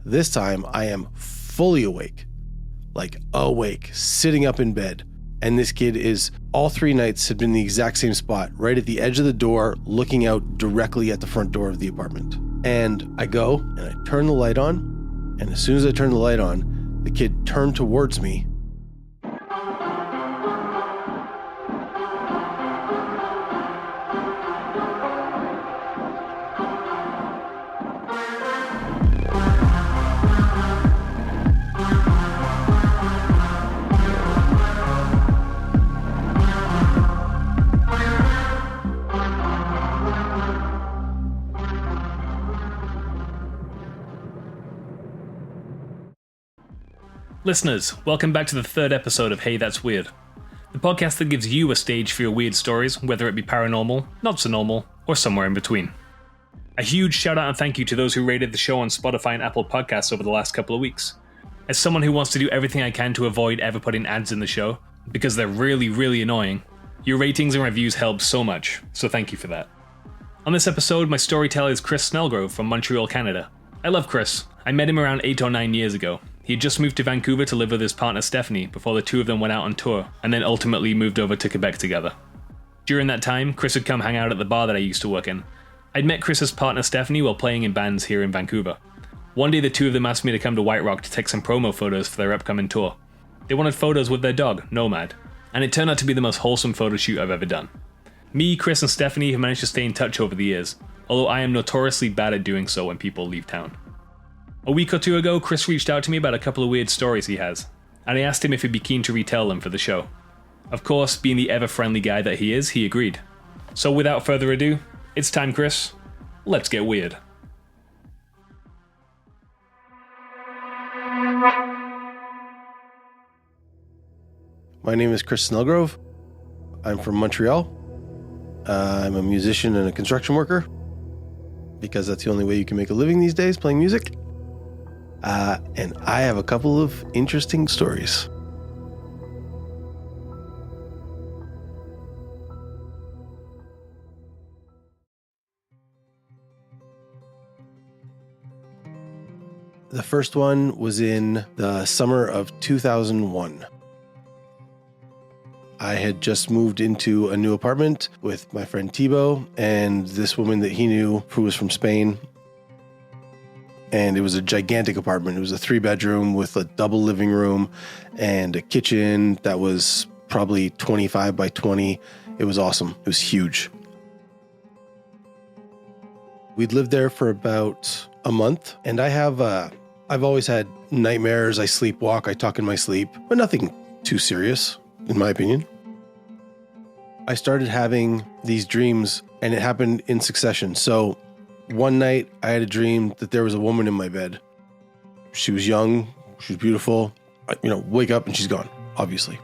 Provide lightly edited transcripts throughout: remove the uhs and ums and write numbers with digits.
This time I am fully awake, like awake, sitting up in bed. And this kid is, all 3 nights had been the exact same spot, right at the edge of the door, looking out directly at the front door of the apartment. And I go and I turn the light on. And as soon as I turn the light on, the kid turned towards me. Listeners, welcome back to the 3rd episode of Hey That's Weird, the podcast that gives you a stage for your weird stories, whether it be paranormal, not so normal, or somewhere in between. A huge shout out and thank you to those who rated the show on Spotify and Apple Podcasts over the last couple of weeks. As someone who wants to do everything I can to avoid ever putting ads in the show, because they're really, really annoying, your ratings and reviews help so much, so thank you for that. On this episode, my storyteller is Chris Snellgrove from Montreal, Canada. I love Chris. I met him around 8 or 9 years ago. He had just moved to Vancouver to live with his partner Stephanie before the two of them went out on tour, and then ultimately moved over to Quebec together. During that time, Chris would come hang out at the bar that I used to work in. I'd met Chris's partner Stephanie while playing in bands here in Vancouver. One day the two of them asked me to come to White Rock to take some promo photos for their upcoming tour. They wanted photos with their dog, Nomad, and it turned out to be the most wholesome photo shoot I've ever done. Me, Chris, and Stephanie have managed to stay in touch over the years, although I am notoriously bad at doing so when people leave town. A week or two ago, Chris reached out to me about a couple of weird stories he has, and I asked him if he'd be keen to retell them for the show. Of course, being the ever-friendly guy that he is, he agreed. So without further ado, it's time, Chris. Let's get weird. My name is Chris Snellgrove. I'm from Montreal. I'm a musician and a construction worker, because that's the only way you can make a living these days, playing music. And I have a couple of interesting stories. The first one was in the summer of 2001. I had just moved into a new apartment with my friend Thibaut and this woman that he knew who was from Spain. And it was a gigantic apartment. It was a 3-bedroom with a double living room and a kitchen that was probably 25 by 20. It was awesome. It was huge. We'd lived there for about a month, and I've always had nightmares. I sleepwalk, I talk in my sleep, but nothing too serious, in my opinion. I started having these dreams, and it happened in succession. So one night I had a dream that there was a woman in my bed. She was young, she was beautiful. Wake up and she's gone, obviously.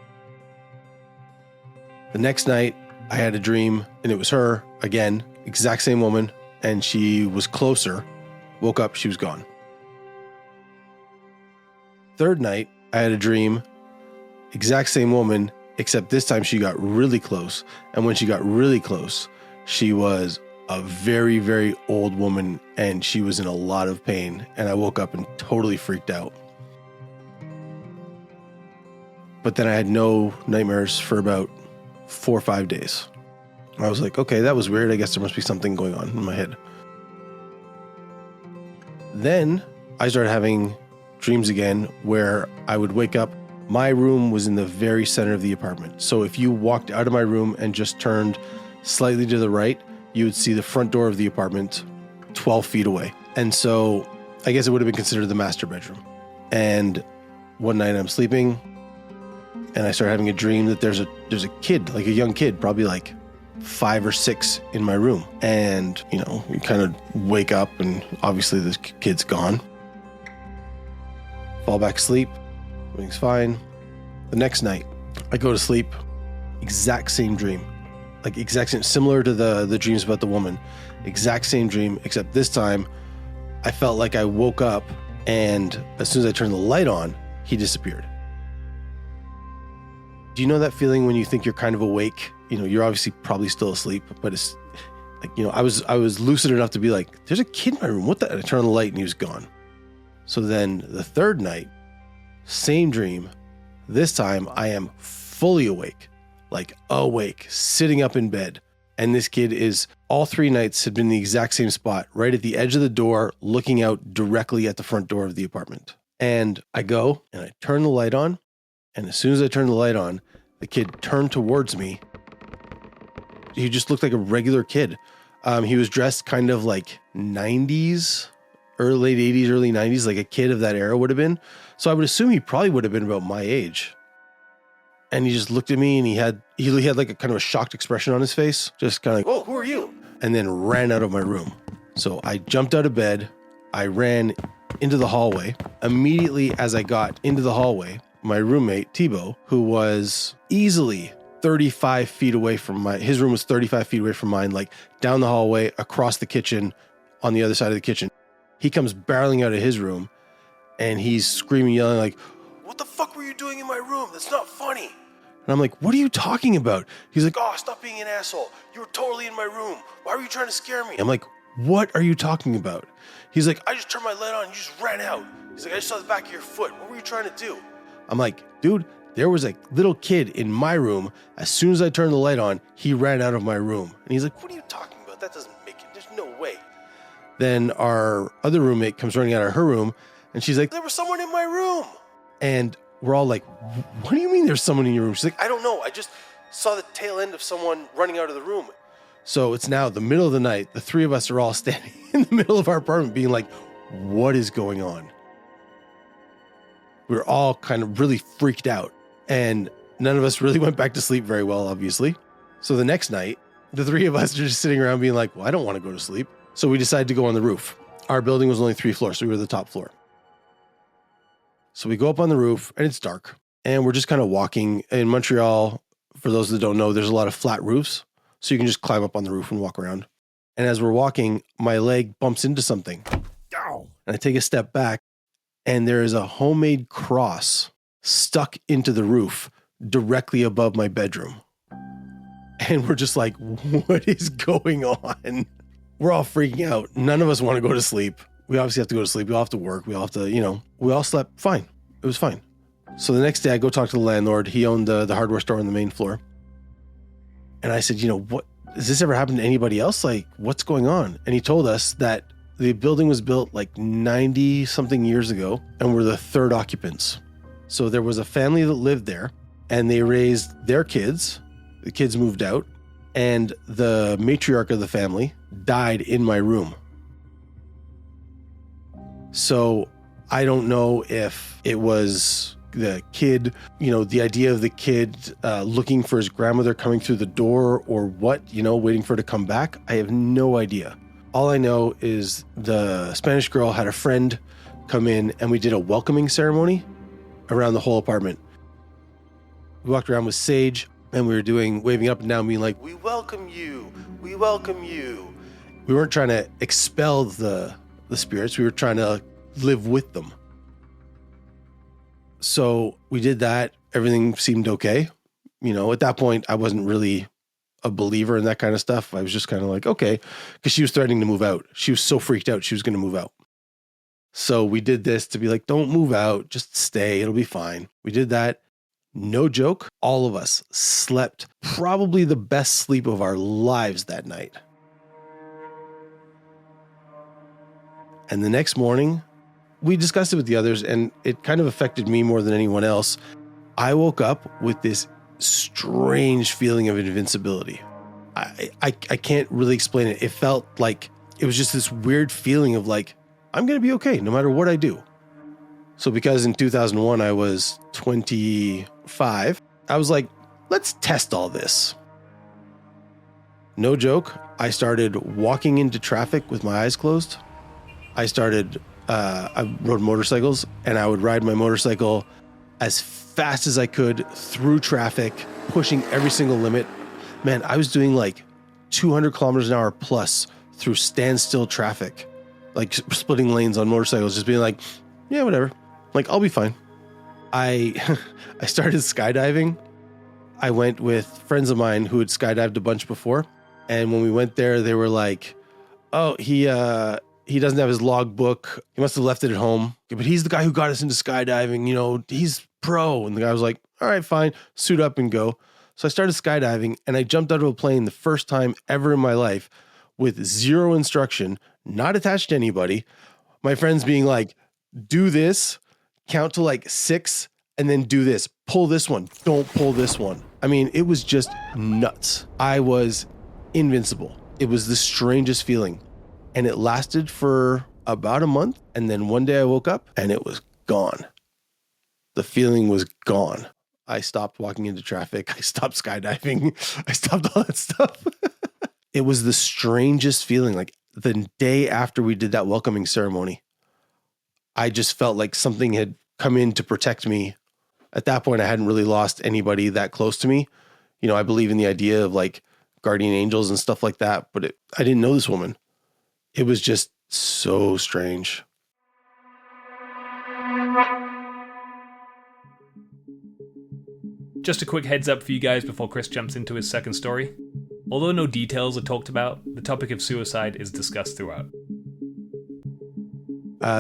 The next night I had a dream and it was her again, exact same woman, and she was closer. Woke up, she was gone. Third night I had a dream, exact same woman, except this time she got really close. And when she got really close, she was a very, very old woman, and she was in a lot of pain, and I woke up and totally freaked out. But then I had no nightmares for about 4 or 5 days. I was like, okay, that was weird. I guess there must be something going on in my head. Then I started having dreams again where I would wake up. My room was in the very center of the apartment. So if you walked out of my room and just turned slightly to the right, you would see the front door of the apartment 12 feet away. And so I guess it would have been considered the master bedroom. And one night I'm sleeping and I start having a dream that there's a kid, like a young kid, probably like 5 or 6 in my room. And, you kind of wake up and obviously this kid's gone. Fall back asleep. Everything's fine. The next night I go to sleep, exact same dream. Like exact same, similar to the dreams about the woman. Exact same dream, except this time I felt like I woke up and as soon as I turned the light on, he disappeared. Do you know that feeling when you think you're kind of awake? You're obviously probably still asleep, but it's like, I was lucid enough to be like, there's a kid in my room. What the? And I turned on the light and he was gone. So then the third night, same dream. This time I am fully awake, like awake, sitting up in bed. And this kid is, all 3 nights had been the exact same spot, right at the edge of the door, looking out directly at the front door of the apartment. And I go and I turn the light on. And as soon as I turn the light on, the kid turned towards me. He just looked like a regular kid. He was dressed kind of like 90s, late 80s, early 90s, like a kid of that era would have been. So I would assume he probably would have been about my age. And he just looked at me and he had like a kind of a shocked expression on his face. Just kind of like, "Oh, who are you?" And then ran out of my room. So I jumped out of bed. I ran into the hallway. Immediately as I got into the hallway, my roommate, Thibaut, who was easily 35 feet away from his room was 35 feet away from mine, like down the hallway, across the kitchen, on the other side of the kitchen. He comes barreling out of his room and he's screaming, yelling like, "What the fuck were you doing in my room? That's not funny." And I'm like, "What are you talking about?" He's like, "Oh, stop being an asshole. You were totally in my room. Why were you trying to scare me?" I'm like, "What are you talking about?" He's like, "I just turned my light on. You just ran out." He's like, "I just saw the back of your foot. What were you trying to do?" I'm like, "Dude, there was a little kid in my room. As soon as I turned the light on, he ran out of my room." And he's like, "What are you talking about? That doesn't make it. There's no way." Then our other roommate comes running out of her room and she's like, "There was someone in my room." And we're all like, "What do you mean there's someone in your room?" She's like, "I don't know. I just saw the tail end of someone running out of the room." So it's now the middle of the night. The 3 of us are all standing in the middle of our apartment being like, "What is going on?" We were all kind of really freaked out. And none of us really went back to sleep very well, obviously. So the next night, the 3 of us are just sitting around being like, "Well, I don't want to go to sleep." So we decided to go on the roof. Our building was only 3 floors, so we were the top floor. So we go up on the roof and it's dark. And we're just kind of walking. In Montreal, for those that don't know, there's a lot of flat roofs. So you can just climb up on the roof and walk around. And as we're walking, my leg bumps into something. Ow! And I take a step back and there is a homemade cross stuck into the roof directly above my bedroom. And we're just like, "What is going on?" We're all freaking out. None of us want to go to sleep. We obviously have to go to sleep. We all have to work. We all have to, we all slept fine. It was fine. So the next day I go talk to the landlord. He owned the hardware store on the main floor. And I said, "What, has this ever happened to anybody else? Like, what's going on?" And he told us that the building was built like 90 something years ago and we're the 3rd occupants. So there was a family that lived there and they raised their kids. The kids moved out and the matriarch of the family died in my room. So I don't know if it was the kid, the idea of the kid looking for his grandmother coming through the door or what, waiting for her to come back. I have no idea. All I know is the Spanish girl had a friend come in and we did a welcoming ceremony around the whole apartment. We walked around with sage and we were waving up and down, being like, "We welcome you. We welcome you." We weren't trying to expel the spirits. We were trying to live with them. So we did that. Everything seemed okay. At that point, I wasn't really a believer in that kind of stuff. I was just kind of like, okay, because she was threatening to move out. She was so freaked out. She was going to move out. So we did this to be like, "Don't move out. Just stay. It'll be fine." We did that. No joke. All of us slept probably the best sleep of our lives that night. And the next morning, we discussed it with the others and it kind of affected me more than anyone else. I woke up with this strange feeling of invincibility. I can't really explain it. It felt like it was just this weird feeling of like, I'm going to be okay no matter what I do. So because in 2001 I was 25, I was like, let's test all this. No joke. I started walking into traffic with my eyes closed. I rode motorcycles and I would ride my motorcycle as fast as I could through traffic, pushing every single limit. Man, I was doing like 200 kilometers an hour plus through standstill traffic, like splitting lanes on motorcycles, just being like, yeah, whatever. Like, I'll be fine. I started skydiving. I went with friends of mine who had skydived a bunch before. And when we went there, they were like, "Oh, he he doesn't have his logbook. He must have left it at home. But he's the guy who got us into skydiving. You know, he's pro. And the guy was like, all right, fine, suit up and go. So I started skydiving and I jumped out of a plane the first time ever in my life with zero instruction, not attached to anybody. My friends being like, do this, count to like 6, and then do this. Pull this one. Don't pull this one. I mean, it was just nuts. I was invincible. It was the strangest feeling. And it lasted for about a month. And then one day I woke up and it was gone. The feeling was gone. I stopped walking into traffic. I stopped skydiving. I stopped all that stuff. It was the strangest feeling. Like the day after we did that welcoming ceremony, I just felt like something had come in to protect me. At that point, I hadn't really lost anybody that close to me. You know, I believe in the idea of like guardian angels and stuff like that, but I didn't know this woman. It was just so strange. Just a quick heads up for you guys before Chris jumps into his second story. Although no details are talked about, the topic of suicide is discussed throughout.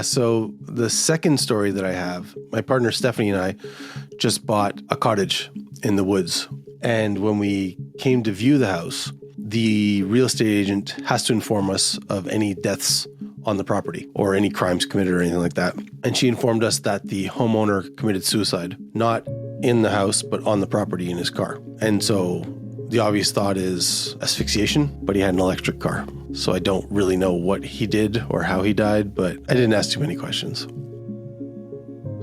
So the second story that I have, my partner Stephanie and I just bought a cottage in the woods. And when we came to view the house, the real estate agent has to inform us of any deaths on the property or any crimes committed or anything like that. And she informed us that the homeowner committed suicide, not in the house, but on the property in his car. And so the obvious thought is asphyxiation, but he had an electric car. So I don't really know what he did or how he died, but I didn't ask too many questions.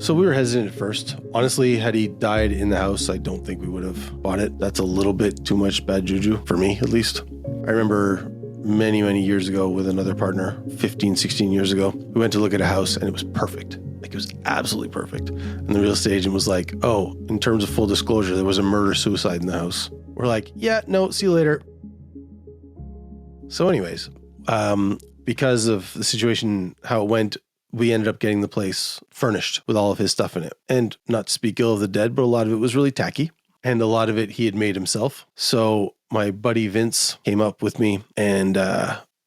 So we were hesitant at first. Honestly, had he died in the house, I don't think we would have bought it. That's a little bit too much bad juju, for me at least. I remember many, many years ago with another partner, 15, 16 years ago, we went to look at a house and it was perfect. Like it was absolutely perfect. And the real estate agent was like, oh, in terms of full disclosure, there was a murder-suicide in the house. We're like, yeah, no, see you later. So anyways, because of the situation, how it went, we ended up getting the place furnished with all of his stuff in it. And not to speak ill of the dead, but a lot of it was really tacky. And a lot of it he had made himself. So my buddy Vince came up with me and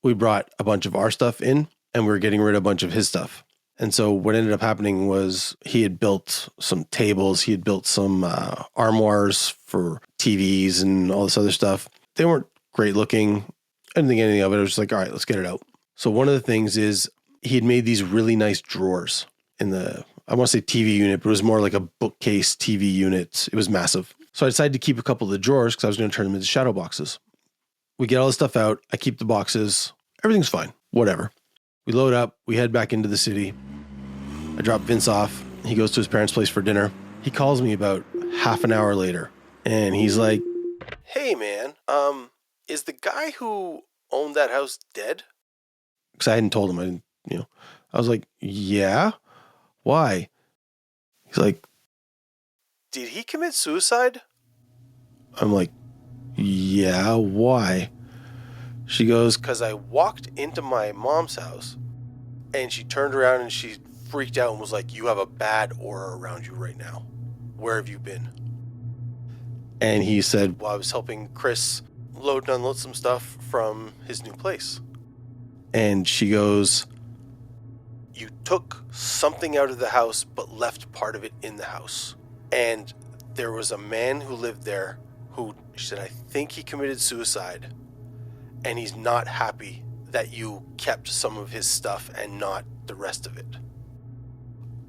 we brought a bunch of our stuff in and we were getting rid of a bunch of his stuff. And so what ended up happening was he had built some tables. He had built some armoires for TVs and all this other stuff. They weren't great looking. I didn't think anything of it. I was just like, all right, let's get it out. So one of the things is he had made these really nice drawers in the, I want to say TV unit, but it was more like a bookcase TV unit. It was massive. So I decided to keep a couple of the drawers because I was going to turn them into shadow boxes. We get all the stuff out. I keep the boxes. Everything's fine. Whatever. We load up. We head back into the city. I drop Vince off. He goes to his parents' place for dinner. He calls me about half an hour later and he's like, hey man, is the guy who owned that house dead? Because I hadn't told him. I didn't, I was like, yeah, why? He's like, did he commit suicide? I'm like, yeah, why? She goes, because I walked into my mom's house and she turned around and she freaked out and was like, you have a bad aura around you right now. Where have you been? And he said, well, I was helping Chris load and unload some stuff from his new place. And she goes, you took something out of the house but left part of it in the house. And there was a man who lived there who, she said, I think he committed suicide. And he's not happy that you kept some of his stuff and not the rest of it.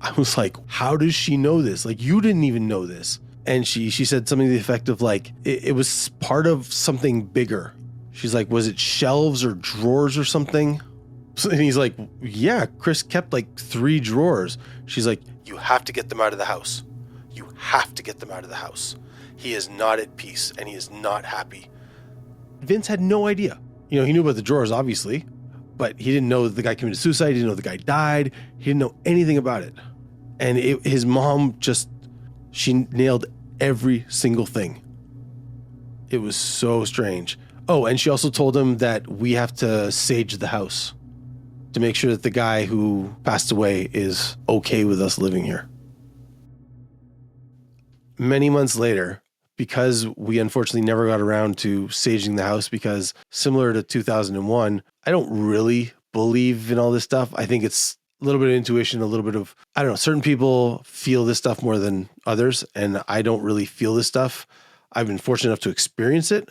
I was like, how does she know this? Like, you didn't even know this. And she said something to the effect of like, it was part of something bigger. She's like, was it shelves or drawers or something? And he's like, yeah, Chris kept like 3 drawers. She's like, you have to get them out of the house. You have to get them out of the house. He is not at peace and he is not happy. Vince had no idea. He knew about the drawers, obviously, but he didn't know that the guy committed suicide. He didn't know the guy died. He didn't know anything about it. And his mom she nailed every single thing. It was so strange. Oh, and she also told him that we have to sage the house to make sure that the guy who passed away is okay with us living here. Many months later, because we unfortunately never got around to saging the house, because similar to 2001, I don't really believe in all this stuff. I think it's a little bit of intuition, a little bit of, I don't know, certain people feel this stuff more than others, and I don't really feel this stuff. I've been fortunate enough to experience it,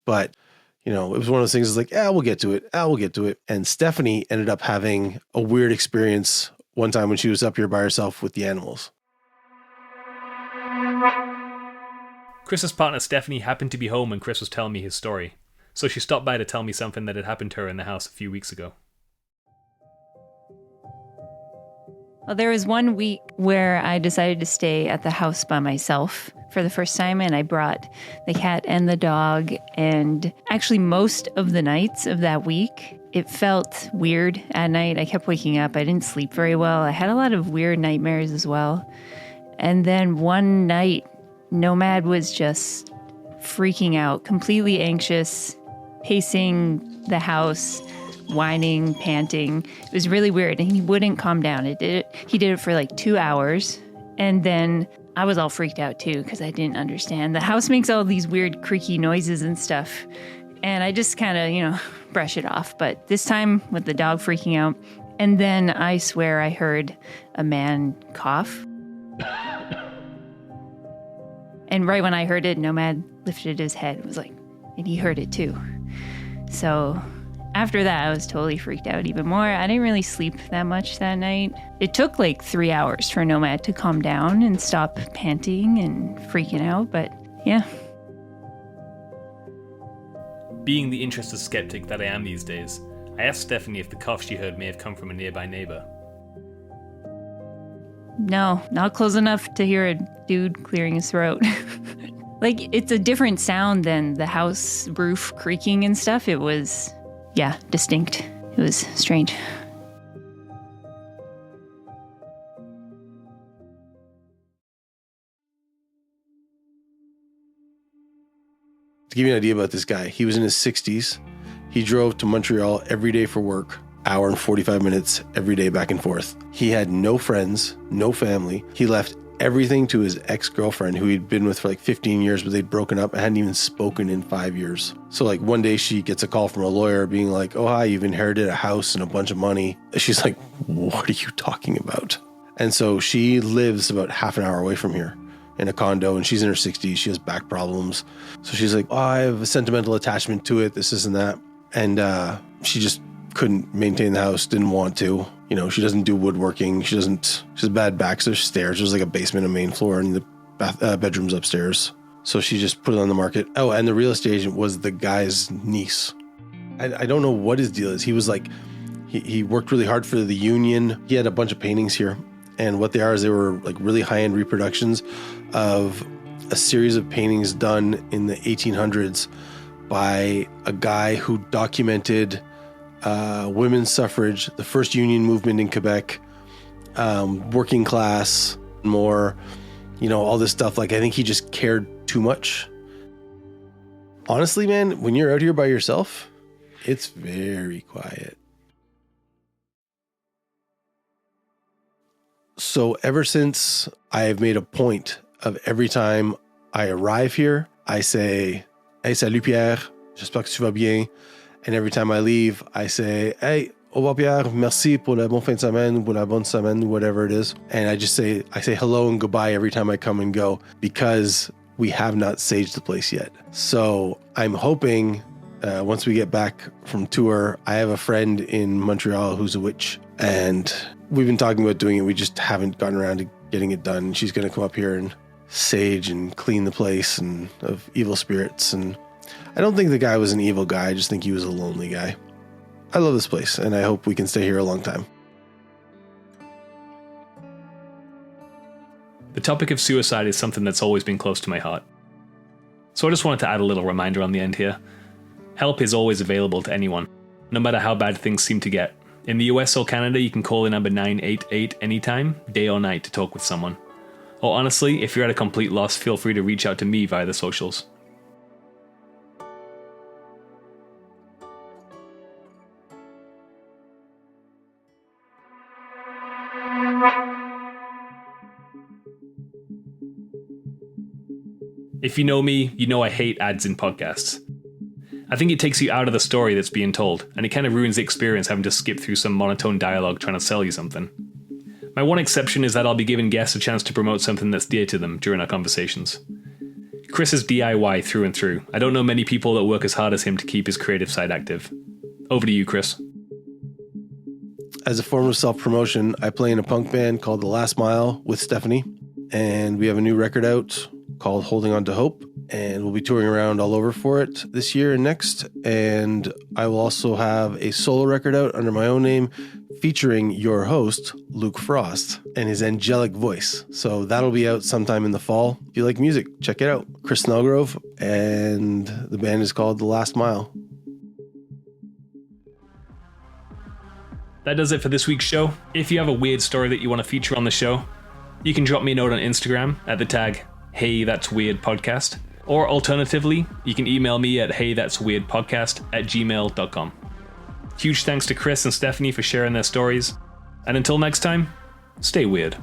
but it was one of those things. It's like, we'll get to it. We'll get to it. And Stephanie ended up having a weird experience one time when she was up here by herself with the animals. Chris's partner Stephanie happened to be home when Chris was telling me his story, so she stopped by to tell me something that had happened to her in the house a few weeks ago. Well, there was one week where I decided to stay at the house by myself for the first time, and I brought the cat and the dog, and actually most of the nights of that week, it felt weird at night. I kept waking up. I didn't sleep very well. I had a lot of weird nightmares as well. And then one night, Nomad was just freaking out, completely anxious, pacing the house, whining, panting. It was really weird, and he wouldn't calm down. He did it for like 2 hours, and then I was all freaked out too because I didn't understand. The house makes all these weird creaky noises and stuff, and I just kind of, brush it off. But this time with the dog freaking out, and then I swear I heard a man cough. And right when I heard it, Nomad lifted his head. It was like, and he heard it too. So after that, I was totally freaked out even more. I didn't really sleep that much that night. It took like 3 hours for Nomad to calm down and stop panting and freaking out, but yeah. Being the interested skeptic that I am these days, I asked Stephanie if the cough she heard may have come from a nearby neighbor. No, not close enough to hear a dude clearing his throat. Like, it's a different sound than the house roof creaking and stuff. It was, distinct. It was strange. To give you an idea about this guy, he was in his 60s. He drove to Montreal every day for work, hour and 45 minutes every day back and forth. He had no friends, no family. He left everything to his ex-girlfriend, who he'd been with for like 15 years, but they'd broken up and hadn't even spoken in 5 years. So like one day she gets a call from a lawyer being like, "Oh, hi, you've inherited a house and a bunch of money." She's like, "What are you talking about?" And so she lives about half an hour away from here in a condo, and she's in her 60s. She has back problems. So she's like, "Oh, I have a sentimental attachment to it, this and that." And she just couldn't maintain the house, didn't want to. She doesn't do woodworking. She has bad backs. There's stairs. There's like a basement, a main floor, and the bedrooms upstairs. So she just put it on the market. Oh, and the real estate agent was the guy's niece. I don't know what his deal is. He was like, he worked really hard for the union. He had a bunch of paintings here. And what they are is they were like really high-end reproductions of a series of paintings done in the 1800s by a guy who documented women's suffrage, the first union movement in Quebec, working class, more, all this stuff. Like, I think he just cared too much. Honestly, man, when you're out here by yourself, it's very quiet. So ever since I have made a point of every time I arrive here, I say, "Hey, salut Pierre, j'espère que tu vas bien." And every time I leave, I say, "Hey, au revoir Pierre, merci pour la bonne fin de semaine, pour la bonne semaine," whatever it is. And I say hello and goodbye every time I come and go, because we have not saged the place yet. So I'm hoping once we get back from tour, I have a friend in Montreal who's a witch, and we've been talking about doing it. We just haven't gotten around to getting it done. She's going to come up here and sage and clean the place and of evil spirits. And I don't think the guy was an evil guy. I just think he was a lonely guy. I love this place, and I hope we can stay here a long time. The topic of suicide is something that's always been close to my heart. So I just wanted to add a little reminder on the end here. Help is always available to anyone, no matter how bad things seem to get. In the US or Canada, you can call the number 988 anytime, day or night, to talk with someone. Or honestly, if you're at a complete loss, feel free to reach out to me via the socials. If you know me, you know I hate ads in podcasts. I think it takes you out of the story that's being told, and it kind of ruins the experience having to skip through some monotone dialogue trying to sell you something. My one exception is that I'll be giving guests a chance to promote something that's dear to them during our conversations. Chris is DIY through and through. I don't know many people that work as hard as him to keep his creative side active. Over to you, Chris. As a form of self-promotion, I play in a punk band called The Last Mile with Stephanie, and we have a new record out called Holding On to Hope, and we'll be touring around all over for it this year and next. And I will also have a solo record out under my own name featuring your host, Luc Frost, and his angelic voice. So that'll be out sometime in the fall. If you like music, check it out. Chris Snellgrove, and the band is called The Last Mile. That does it for this week's show. If you have a weird story that you want to feature on the show, you can drop me a note on Instagram at the tag HeyThat'sWeirdPodcast, or alternatively, you can email me at heythat'sweirdpodcast@gmail.com. Huge thanks to Chris and Stephanie for sharing their stories, and until next time, stay weird.